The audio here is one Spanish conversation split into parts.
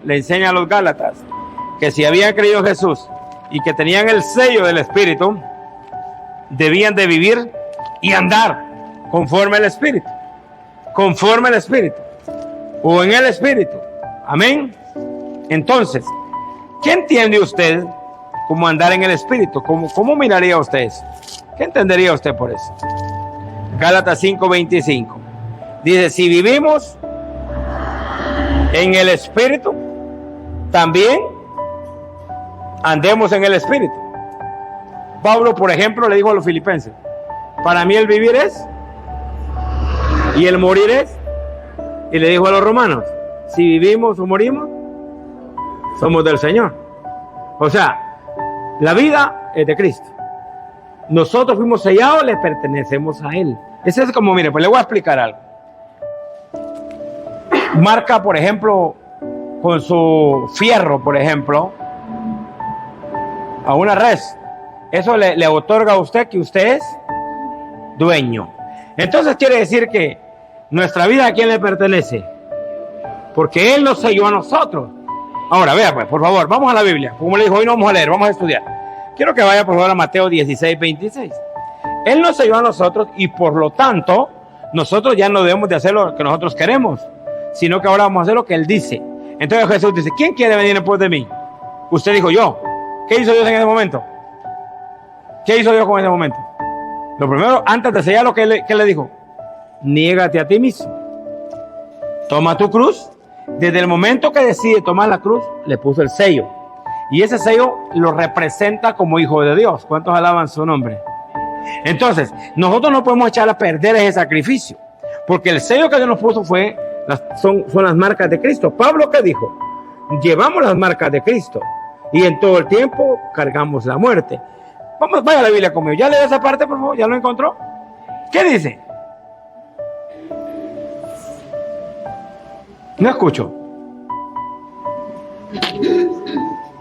le enseña a los Gálatas que si habían creído en Jesús y que tenían el sello del Espíritu, debían de vivir y andar conforme al Espíritu, conforme al Espíritu, o en el Espíritu. Amén. Entonces, ¿qué entiende usted como andar en el Espíritu? ¿Cómo miraría usted eso? ¿Qué entendería usted por eso? Gálatas 5:25 dice: si vivimos en el Espíritu, también andemos en el Espíritu. Pablo, por ejemplo, le dijo a los filipenses: para mí el vivir es y el morir es. Y le dijo a los romanos: si vivimos o morimos, somos del Señor. O sea, la vida es de Cristo. Nosotros fuimos sellados, le pertenecemos a Él. Ese es como, mire, pues le voy a explicar algo. Marca, por ejemplo, con su fierro, por ejemplo, a una res. Eso le otorga a usted que usted es dueño. Entonces quiere decir que nuestra vida, ¿a quién le pertenece? Porque Él nos selló a nosotros. Ahora, vea pues, por favor, vamos a la Biblia. Como le dijo, hoy no vamos a leer, vamos a estudiar. Quiero que vaya por favor a Mateo 16:26. Él nos selló a nosotros y por lo tanto, nosotros ya no debemos de hacer lo que nosotros queremos, sino que ahora vamos a hacer lo que Él dice. Entonces Jesús dice: ¿quién quiere venir en pos de mí? Usted dijo: yo. ¿Qué hizo Dios en ese momento? ¿Qué hizo Dios con ese momento? Lo primero, antes de sellar, ¿qué le dijo? Niégate a ti mismo. Toma tu cruz. Desde el momento que decide tomar la cruz, le puso el sello. Y ese sello lo representa como hijo de Dios. ¿Cuántos alaban su nombre? Entonces, nosotros no podemos echar a perder ese sacrificio, porque el sello que Dios nos puso son las marcas de Cristo. Pablo, ¿qué dijo? Llevamos las marcas de Cristo y en todo el tiempo cargamos la muerte. Vaya a la Biblia conmigo. ¿Ya leyó esa parte, por favor? ¿Ya lo encontró? ¿Qué dice? No escucho.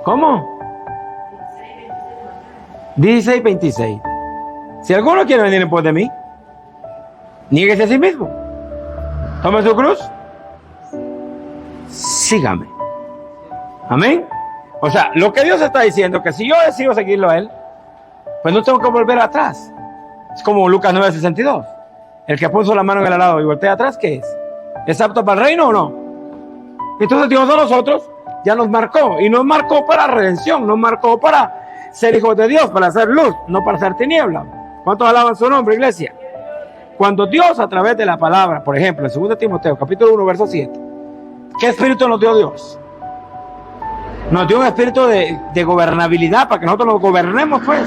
¿Cómo? 16:26. Si alguno quiere venir en pos de mí, niéguese a sí mismo. Tome su cruz. Sígame. Amén. O sea, lo que Dios está diciendo, que si yo decido seguirlo a Él, pues no tengo que volver atrás. Es como Lucas 9:62. El que puso la mano en el arado y voltea atrás, ¿qué es? ¿Es apto para el reino o no? Entonces Dios a nosotros ya nos marcó. Y nos marcó para redención. Nos marcó para ser hijos de Dios, para hacer luz, no para hacer tiniebla. ¿Cuántos alaban su nombre, iglesia? Cuando Dios, a través de la palabra, por ejemplo, en 2 Timoteo, capítulo 1, verso 7, ¿qué espíritu nos dio Dios? Nos dio un espíritu de gobernabilidad, para que nosotros nos gobernemos, pues.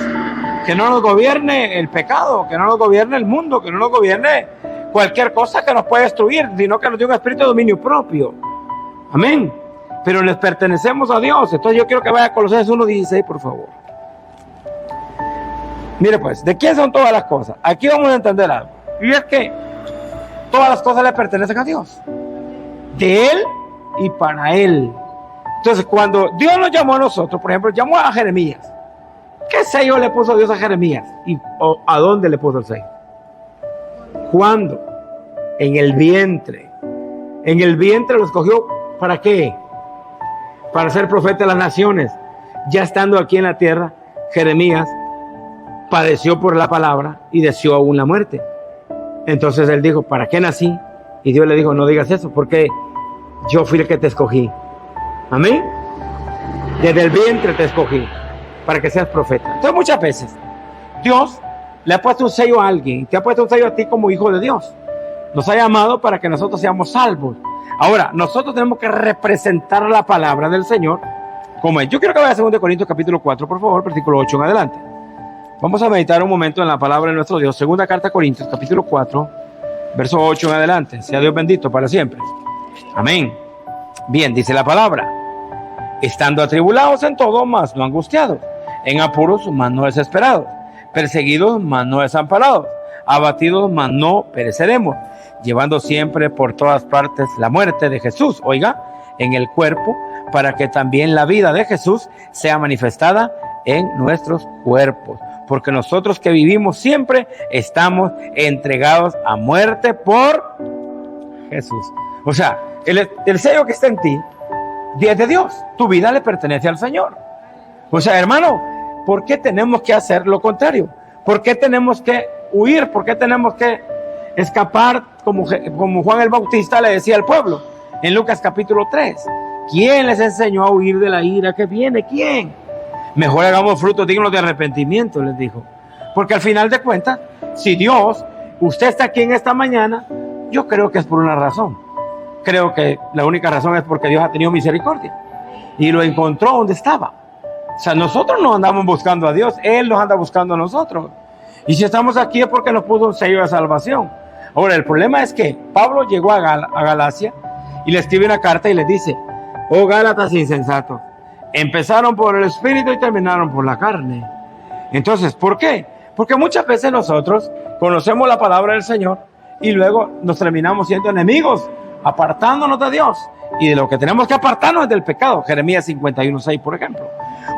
Que no nos gobierne el pecado, que no nos gobierne el mundo, que no nos gobierne cualquier cosa que nos pueda destruir, sino que nos dio un espíritu de dominio propio. Amén. Pero les pertenecemos a Dios. Entonces yo quiero que vaya a Colosenses 1:16, por favor. Mire pues, ¿de quién son todas las cosas? Aquí vamos a entender algo. Y es que todas las cosas le pertenecen a Dios. De Él y para Él. Entonces, cuando Dios nos llamó a nosotros, por ejemplo, llamó a Jeremías. ¿Qué sello le puso Dios a Jeremías? ¿Y a dónde le puso el sello? ¿Cuándo? En el vientre. En el vientre lo escogió. ¿Para qué? Para ser profeta de las naciones. Ya estando aquí en la tierra, Jeremías padeció por la palabra y deseó aún la muerte. Entonces él dijo: ¿para qué nací? Y Dios le dijo: no digas eso, porque yo fui el que te escogí. Amén. Desde el vientre te escogí para que seas profeta. Entonces muchas veces Dios le ha puesto un sello a alguien, te ha puesto un sello a ti como hijo de Dios. Nos ha llamado para que nosotros seamos salvos. Ahora, nosotros tenemos que representar la palabra del Señor como es. Yo quiero que vaya a 2 Corintios capítulo 4, por favor, versículo 8 en adelante. Vamos a meditar un momento en la palabra de nuestro Dios. Segunda carta a Corintios, capítulo 4, verso 8 en adelante. Sea Dios bendito para siempre. Amén. Bien, dice la palabra: estando atribulados en todo, mas no angustiados; en apuros, mas no desesperados; perseguidos, mas no desamparados; abatidos, mas no pereceremos; llevando siempre por todas partes la muerte de Jesús, oiga, en el cuerpo, para que también la vida de Jesús sea manifestada en nuestros cuerpos. Porque nosotros que vivimos siempre estamos entregados a muerte por Jesús. O sea, el sello que está en ti es de Dios. Tu vida le pertenece al Señor. O sea, hermano, ¿por qué tenemos que hacer lo contrario? ¿Por qué tenemos que huir? ¿Por qué tenemos que escapar como Juan el Bautista le decía al pueblo en Lucas capítulo 3? ¿Quién les enseñó a huir de la ira que viene? ¿Quién? Mejor hagamos frutos dignos de arrepentimiento, les dijo. Porque al final de cuentas, si Dios, usted está aquí en esta mañana, yo creo que es por una razón. Creo que la única razón es porque Dios ha tenido misericordia y lo encontró donde estaba. O sea, nosotros no andamos buscando a Dios, Él nos anda buscando a nosotros. Y si estamos aquí es porque nos puso un sello de salvación. Ahora, el problema es que Pablo llegó a Galacia y le escribe una carta y les dice: oh Gálatas insensatos, empezaron por el Espíritu y terminaron por la carne. Entonces, ¿por qué? Porque muchas veces nosotros conocemos la palabra del Señor y luego nos terminamos siendo enemigos, apartándonos de Dios. Y de lo que tenemos que apartarnos es del pecado. Jeremías 51:6, por ejemplo.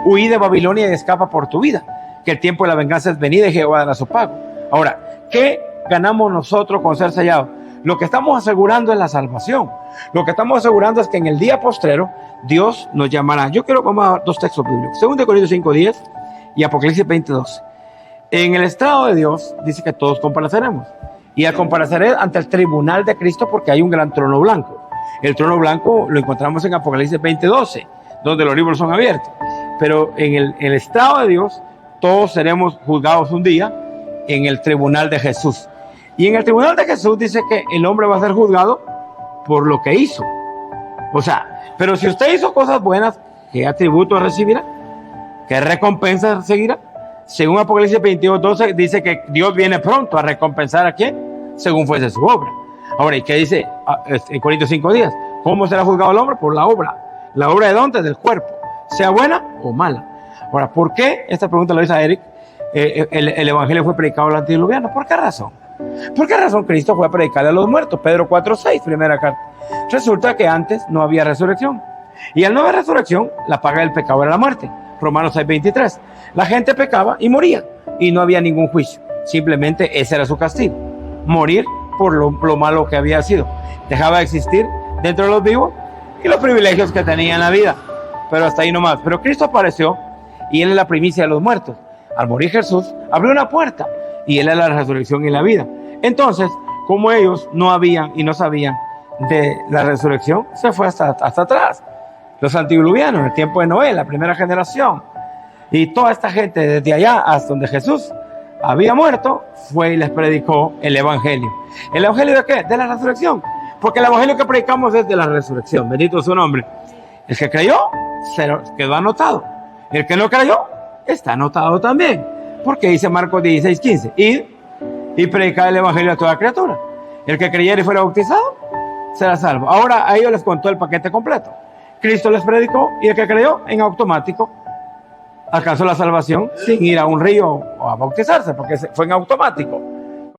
Huí de Babilonia y escapa por tu vida, que el tiempo de la venganza es venida y Jehová dará su pago. Ahora, ¿qué ganamos nosotros con ser sellados? Lo que estamos asegurando es la salvación. Lo que estamos asegurando es que en el día postrero Dios nos llamará. Yo quiero vamos a ver dos textos bíblicos: 2 Corintios 5:10 y Apocalipsis 20:12. En el estrado de Dios dice que todos compareceremos, y al comparecer ante el tribunal de Cristo, porque hay un gran trono blanco. El trono blanco lo encontramos en Apocalipsis 20:12, donde los libros son abiertos. Pero en el estrado de Dios todos seremos juzgados un día en el tribunal de Jesús. Y en el tribunal de Jesús dice que el hombre va a ser juzgado por lo que hizo. O sea, pero si usted hizo cosas buenas, ¿qué atributo recibirá? ¿Qué recompensa seguirá? Según Apocalipsis 22:12 dice que Dios viene pronto a recompensar a quién, según fuese su obra. Ahora, ¿y qué dice en Corintios 5:10? ¿Cómo será juzgado el hombre? Por la obra. ¿La obra de dónde? Del cuerpo, sea buena o mala. Ahora, ¿por qué? Esta pregunta la hizo a Eric. El evangelio fue predicado a los antediluvianos. ¿Por qué razón? ¿Por qué razón Cristo fue a predicarle a los muertos? Pedro 4:6, primera carta. Resulta que antes no había resurrección. Y al no haber resurrección, la paga del pecado era la muerte. Romanos 6:23. La gente pecaba y moría. Y no había ningún juicio. Simplemente ese era su castigo. Morir por lo malo que había sido. Dejaba de existir dentro de los vivos y los privilegios que tenía en la vida. Pero hasta ahí nomás. Pero Cristo apareció y Él es la primicia de los muertos. Al morir Jesús, abrió una puerta y Él es la resurrección y la vida. Entonces, como ellos no habían y no sabían de la resurrección, se fue hasta atrás. Los antediluvianos, en el tiempo de Noé, la primera generación. Y toda esta gente desde allá hasta donde Jesús había muerto, fue y les predicó el evangelio. ¿El evangelio de qué? De la resurrección. Porque el evangelio que predicamos es de la resurrección. Bendito su nombre. El que creyó, se quedó anotado. El que no creyó, está anotado también. Porque dice Marcos 16:15. Id y predicad el evangelio a toda criatura. El que creyere y fuera bautizado, será salvo. Ahora a ellos les contó el paquete completo. Cristo les predicó y el que creyó, en automático alcanzó la salvación sin ir a un río o a bautizarse, porque fue en automático.